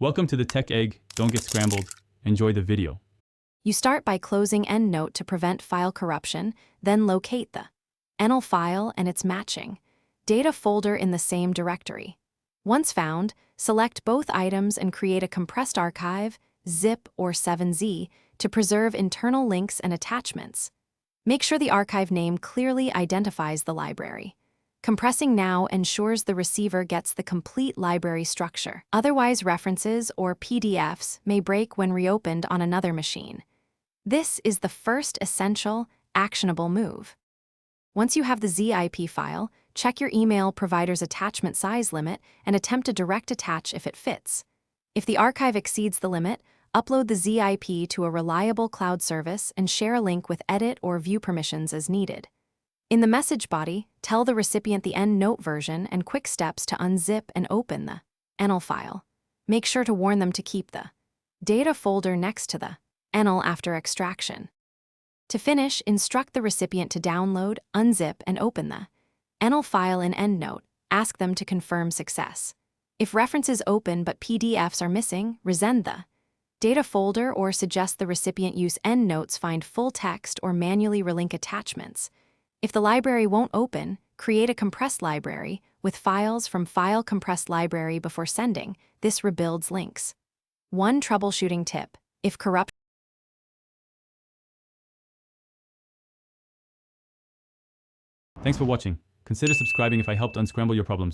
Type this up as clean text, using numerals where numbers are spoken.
Welcome to the Tech Egg. Don't get scrambled. Enjoy the video. You start by closing Endnote to prevent file corruption, then locate the ENL file and its matching data folder in the same directory. Once found, select both items and create a compressed archive, zip or 7z, to preserve internal links and attachments. Make sure the archive name clearly identifies the library. Compressing now ensures the receiver gets the complete library structure. Otherwise, references or PDFs may break when reopened on another machine. This is the first essential, actionable move. Once you have the ZIP file, check your email provider's attachment size limit and attempt to direct attach if it fits. If the archive exceeds the limit, upload the ZIP to a reliable cloud service and share a link with edit or view permissions as needed. In the message body, tell the recipient the Endnote version and quick steps to unzip and open the ENL file. Make sure to warn them to keep the data folder next to the ENL after extraction. To finish, instruct the recipient to download, unzip, and open the ENL file in Endnote. Ask them to confirm success. If references open but PDFs are missing, resend the data folder or suggest the recipient use Endnote's find full text or manually relink attachments. If the library won't open, create a compressed library with files from File Compressed Library before sending. This rebuilds links. One troubleshooting tip: if corrupt. Thanks for watching. Consider subscribing if I helped unscramble your problems.